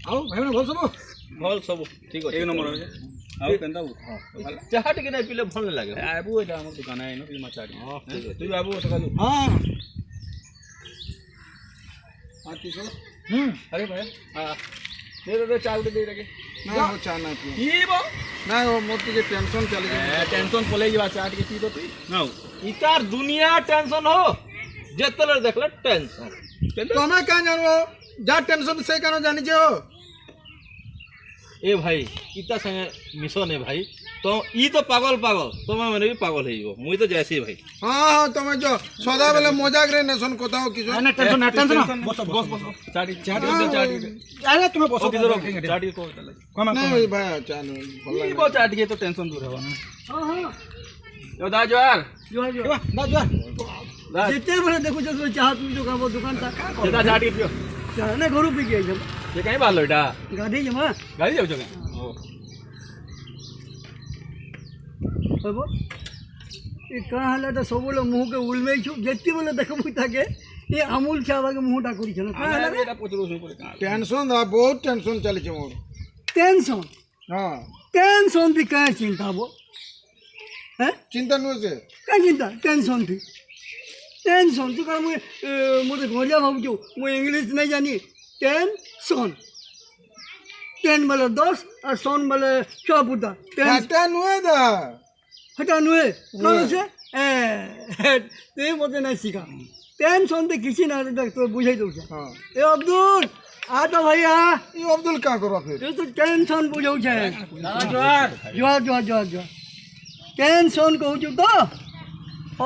ଆଉ ଭାଇମାନେ ଭଲ ସବୁ? ଭଲ ସବୁ ଠିକ ଅଛି ଏକ ନମ୍ବର ହଉଛି। ଆଉ କେନ୍ତା ହବୁ? ଚାହା ଟିକେ ନାଇଁ ପିଲେ ଭଲ ଲାଗେ ଆବୁ ଏଇଟା ଆମର ଦୋକାନ ଆଇନ ତୁଇ ମାଛ ଆଡ଼ି। ହଁ ଠିକ ଅଛି ତୁଇ ଆବୁ ସକାଳୁ। ହଁ ହଁ କିଶୋର। अरे भाई हाँ दे दे चाय उठे दे रखे ନା ମୋ ଚା ନା ପିଅ। ये बो ନା ମୋର ଟିକେ ଟେନସନ୍ ଚାଲିଛି। टेंशन पले जीवा चाय के पी दो तू ନା इतार दुनिया टेंशन हो जेतले देखले टेंशन ତମେ କାଁ ଜାଣିବ ଯାହା ଟେନସନ୍ ସେ କାଣ ଜାଣିଛ? ए भाई इता संगे मिशन है भाई तो ई तो पागल पागल तुम मैंने भी पागल है वो मुई तो जैसे भाई ହଁ ହଁ ତମେ ଯ ସଦାବେଳେ ମଜାକରେ ନେସନ୍ କଥା ହଉ କିଶୋର। ନା ଟେନସନ୍ ନା ଟେନସନ୍ बस बस बस चाटी ହଁ, ଆରେ ତୁମେ ବସ चाटी को ନାଇଁ ଭାଇ ଚା ନୁହେଁ, ଭଲ ई ଲାଗେ। बो चाटी के तो टेंशन दूर है ହଁ ହଁ यो दा जोर ଜୁଆ ଜୁଆ ନା ଜୁଆ ଯେତେବେଳେ ଦେଖୁଛ ତୁମେ ଚାହା ପିଉଛ କାମ ଦୋକାନଟା जेदा चाटी पियो ଚାହା ନା ଘରୁ ପିଇକି ଆଇଛ ये कहीं बाल लोटा ଗାଧେଇ ଜମା गाड़ी जाऊ जगह ହବ ଏ କାଁ ହେଲାଟା ସବୁବେଳେ ମୁହଁକେ ଉଲମେଇଛୁ ଯେତେବେଳେ ଦେଖବୁ ତାକେ ଏ ଆମୁଲ ଚାବାକେ ମୁହଁଟା କରିଛ ନା କାଁ ହେଲା एटा पचरो सुन पड़े कहां ଟେନସନ୍ ଦା ବହୁତ ଟେନସନ୍ ଚାଲିଛି ମୋର। ଟେନସନ୍ ହଁ ଟେନସନ୍ ବି କାଁ ଚିନ୍ତା ହବ হ্যাঁ ଚିନ୍ତା ନୁହେଁ ସେ। କାଁ ଚିନ୍ତା ଟେନସନ୍ ବି ଟେନସନ୍ ତୁ କାଁ ମୁଇଁ ମୋତେ ଗରିଆ ଭାବୁଛୁ ମୁଁ ଇଂଲିଶ ନାଇଁ ଜାନି ଟେନସନ୍ ଟେନ୍ ବେଲେ 10 আর সন বেলে 6 পুতা ହେଟା ନୁହେଁ ଦା। হেটা নুয়ে কারণ সে তুই মতে নাই শিখা টেনশন তো কিছু না তোর বুঝাই দৌছে ହଁ এ আব্দুল আ তো ভাইয়া ଇ ଅବଦୁଲ କାଁ କରିବା ଫିର? তুই তো টেনশন বুঝাউছে জোয়ার জোয়ার জোয়ার জোয়ার টেনশন কହୁଛୁ তো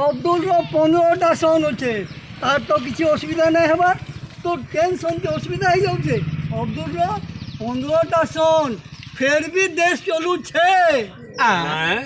অব্দুলর 15টা সন আছে তার তো কিছু অসুবিধা নাই হবার তোর টেনশন কি অসুবিধা হয়ে যাচ্ছে অব্দুলর 15টা সন ফের भी দেশ চলুছে हैं